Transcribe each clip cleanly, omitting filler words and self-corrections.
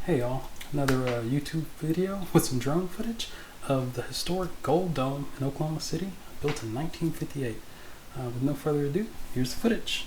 Hey y'all, another YouTube video with some drone footage of the historic Gold Dome in Oklahoma City, built in 1958. With no further ado, here's the footage.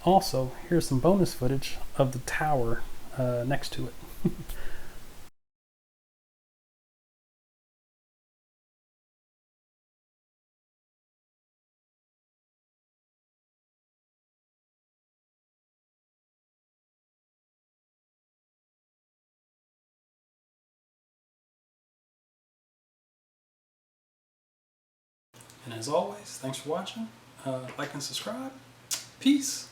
Also, here's some bonus footage of the tower next to it. And as always, thanks for watching. Like and subscribe. Peace.